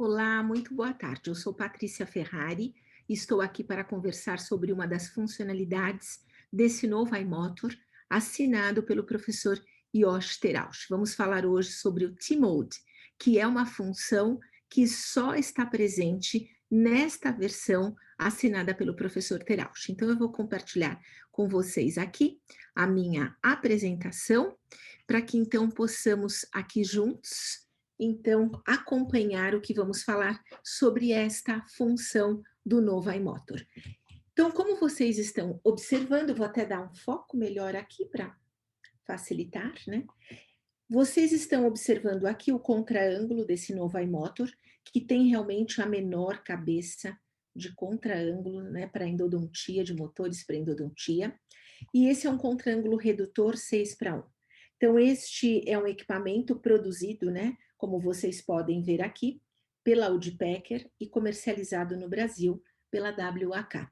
Olá, muito boa tarde. Eu sou Patrícia Ferrari e estou aqui para conversar sobre uma das funcionalidades desse novo iMotor, assinado pelo professor Yoshi Terauchi. Vamos falar hoje sobre o T-Mode, que é uma função que só está presente nesta versão assinada pelo professor Terauchi. Então, eu vou compartilhar com vocês aqui a minha apresentação, para que então possamos aqui juntos então, acompanhar o que vamos falar sobre esta função do novo iMotor. Então, como vocês estão observando, vou até dar um foco melhor aqui para facilitar, né? Vocês estão observando aqui o contraângulo desse novo iMotor, que tem realmente a menor cabeça de contraângulo, né, para endodontia, de motores para endodontia. E esse é um contraângulo redutor 6:1. Então, este é um equipamento produzido, né, como vocês podem ver aqui, pela Woodpecker e comercializado no Brasil pela WAK.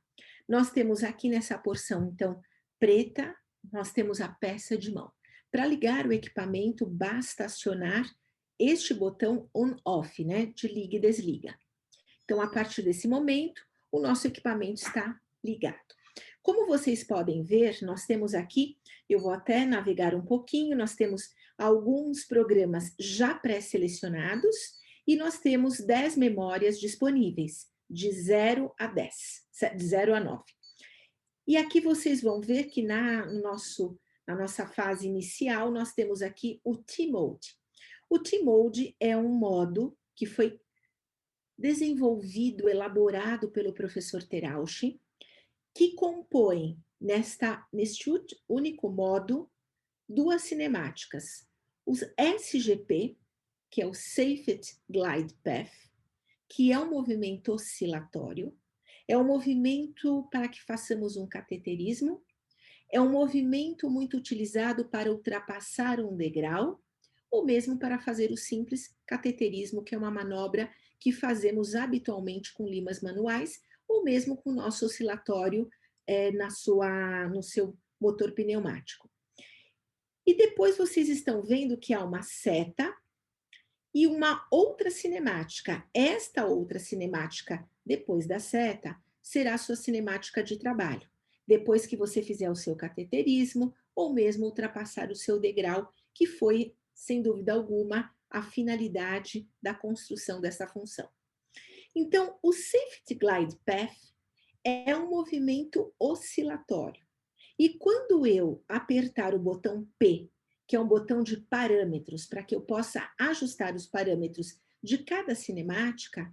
Nós temos aqui nessa porção, então, preta, nós temos a peça de mão. Para ligar o equipamento, basta acionar este botão on-off, né, de liga e desliga. Então, a partir desse momento, o nosso equipamento está ligado. Como vocês podem ver, nós temos aqui, eu vou até navegar um pouquinho, nós temos alguns programas já pré-selecionados e nós temos 10 memórias disponíveis, de 0 a 10, de 0 a 9. E aqui vocês vão ver que na nossa fase inicial, nós temos aqui o T-Mode. O T-Mode é um modo que foi desenvolvido, elaborado pelo professor Terauchi, que compõe neste único modo duas cinemáticas. Os SGP, que é o Safety Glide Path, que é um movimento oscilatório, é um movimento para que façamos um cateterismo, é um movimento muito utilizado para ultrapassar um degrau, ou mesmo para fazer o simples cateterismo, que é uma manobra que fazemos habitualmente com limas manuais, ou mesmo com o nosso oscilatório no seu motor pneumático. E depois vocês estão vendo que há uma seta e uma outra cinemática. Esta outra cinemática, depois da seta, será a sua cinemática de trabalho. Depois que você fizer o seu cateterismo, ou mesmo ultrapassar o seu degrau, que foi, sem dúvida alguma, a finalidade da construção dessa função. Então, o Safety Glide Path é um movimento oscilatório. E quando eu apertar o botão P, que é um botão de parâmetros, para que eu possa ajustar os parâmetros de cada cinemática,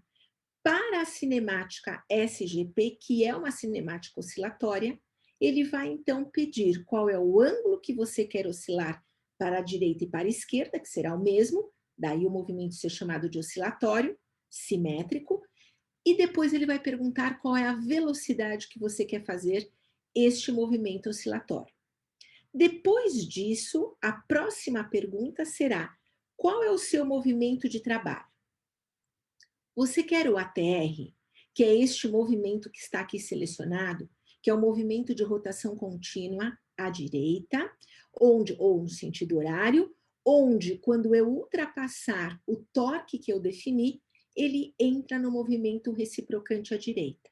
para a cinemática SGP, que é uma cinemática oscilatória, ele vai então pedir qual é o ângulo que você quer oscilar para a direita e para a esquerda, que será o mesmo, daí o movimento ser chamado de oscilatório, simétrico, e depois ele vai perguntar qual é a velocidade que você quer fazer este movimento oscilatório. Depois disso, a próxima pergunta será: qual é o seu movimento de trabalho? Você quer o ATR, que é este movimento que está aqui selecionado, que é o movimento de rotação contínua à direita, ou no sentido horário, onde, quando eu ultrapassar o torque que eu defini, ele entra no movimento reciprocante à direita.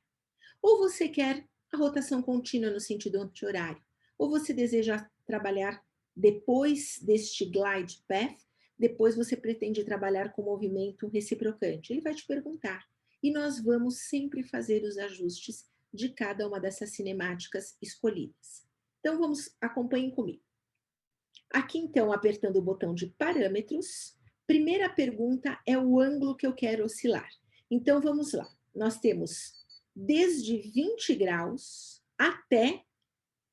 Ou você quer a rotação contínua no sentido anti-horário, ou você deseja trabalhar depois deste glide path, depois você pretende trabalhar com movimento reciprocante. Ele vai te perguntar. E nós vamos sempre fazer os ajustes de cada uma dessas cinemáticas escolhidas. Então, acompanhem comigo. Aqui, então, apertando o botão de parâmetros, primeira pergunta é o ângulo que eu quero oscilar. Então, vamos lá. Nós temos desde 20 graus até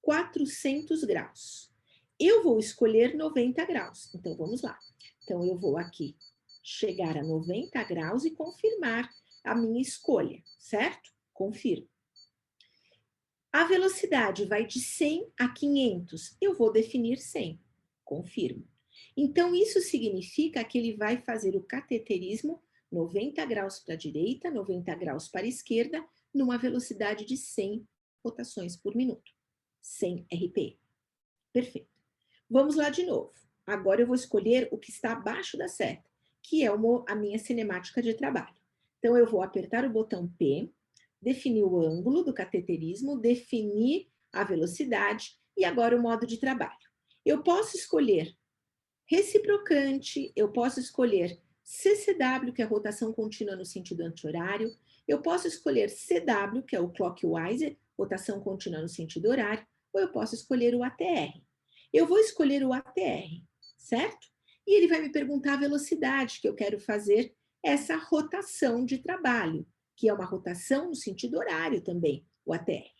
400 graus. Eu vou escolher 90 graus. Então, vamos lá. Então, eu vou aqui chegar a 90 graus e confirmar a minha escolha, certo? Confirmo. A velocidade vai de 100 a 500. Eu vou definir 100. Confirmo. Então, isso significa que ele vai fazer o cateterismo 90 graus para a direita, 90 graus para a esquerda, numa velocidade de 100 rotações por minuto. 100 RPM. Perfeito. Vamos lá de novo. Agora eu vou escolher o que está abaixo da seta, que é a minha cinemática de trabalho. Então, eu vou apertar o botão P, definir o ângulo do cateterismo, definir a velocidade e agora o modo de trabalho. Eu posso escolher reciprocante, eu posso escolher CCW, que é a rotação contínua no sentido anti-horário, eu posso escolher CW, que é o clockwise, rotação contínua no sentido horário, ou eu posso escolher o ATR. Eu vou escolher o ATR, certo? E ele vai me perguntar a velocidade que eu quero fazer essa rotação de trabalho, que é uma rotação no sentido horário também, o ATR.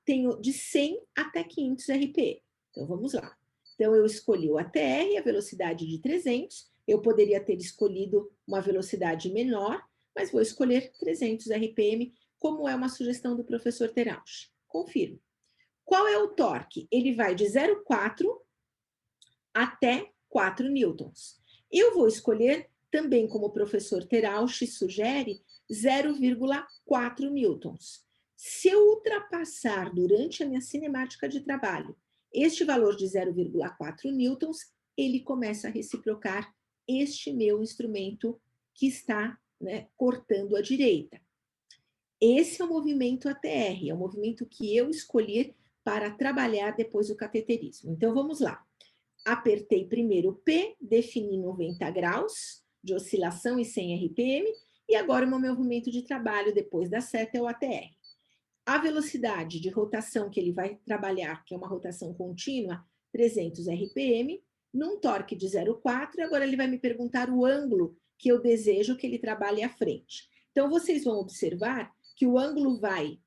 Tenho de 100 até 500 RPM. Então, vamos lá. Então, eu escolhi o ATR, a velocidade de 300. Eu poderia ter escolhido uma velocidade menor, mas vou escolher 300 RPM, como é uma sugestão do professor Terauchi. Confirmo. Qual é o torque? Ele vai de 0,4 até 4 newtons. Eu vou escolher também, como o professor Terauchi sugere, 0,4 newtons. Se eu ultrapassar durante a minha cinemática de trabalho este valor de 0,4 newtons, ele começa a reciprocar este meu instrumento que está, né, cortando à direita. Esse é o movimento ATR, é o movimento que eu escolhi para trabalhar depois do cateterismo. Então, vamos lá. Apertei primeiro o P, defini 90 graus de oscilação e 100 RPM, e agora o meu movimento de trabalho depois da seta é o ATR. A velocidade de rotação que ele vai trabalhar, que é uma rotação contínua, 300 RPM, num torque de 0,4, e agora ele vai me perguntar o ângulo que eu desejo que ele trabalhe à frente. Então, vocês vão observar que o ângulo vai,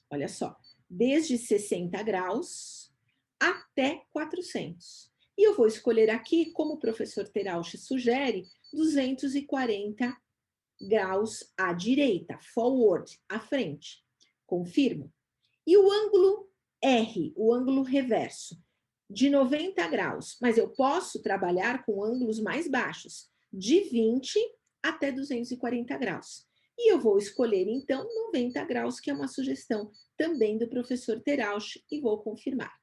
olha só, desde 60 graus até 400. E eu vou escolher aqui, como o professor Terauchi sugere, 240 graus à direita, forward, à frente. Confirmo. E o ângulo R, o ângulo reverso, de 90 graus, mas eu posso trabalhar com ângulos mais baixos, de 20 até 240 graus. E eu vou escolher, então, 90 graus, que é uma sugestão também do professor Terauchi, e vou confirmar.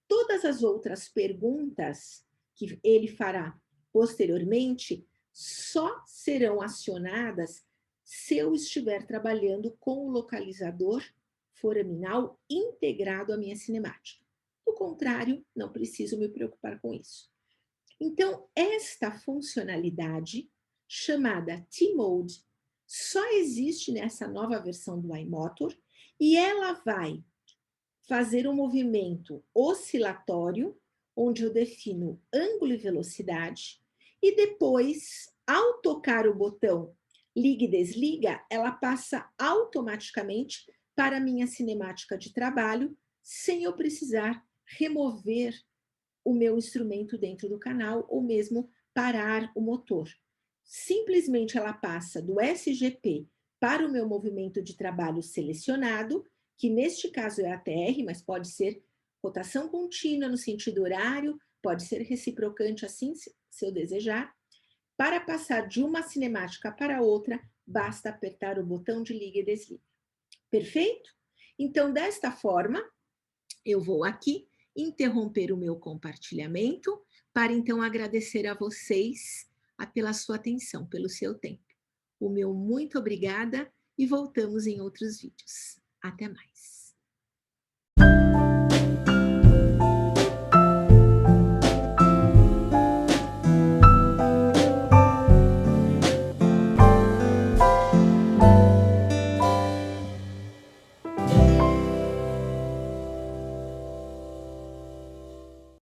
Todas as outras perguntas que ele fará posteriormente só serão acionadas se eu estiver trabalhando com o localizador foraminal integrado à minha cinemática. Do contrário, não preciso me preocupar com isso. Então, esta funcionalidade, chamada T-Mode, só existe nessa nova versão do iMotor e ela vai fazer um movimento oscilatório, onde eu defino ângulo e velocidade, e depois, ao tocar o botão liga e desliga, ela passa automaticamente para a minha cinemática de trabalho, sem eu precisar remover o meu instrumento dentro do canal ou mesmo parar o motor. Simplesmente ela passa do SGP para o meu movimento de trabalho selecionado, que neste caso é ATR, mas pode ser rotação contínua no sentido horário, pode ser reciprocante assim, se eu desejar. Para passar de uma cinemática para outra, basta apertar o botão de liga e desliga. Perfeito? Então, desta forma, eu vou aqui interromper o meu compartilhamento para então agradecer a vocês pela sua atenção, pelo seu tempo. O meu muito obrigada e voltamos em outros vídeos. Até mais.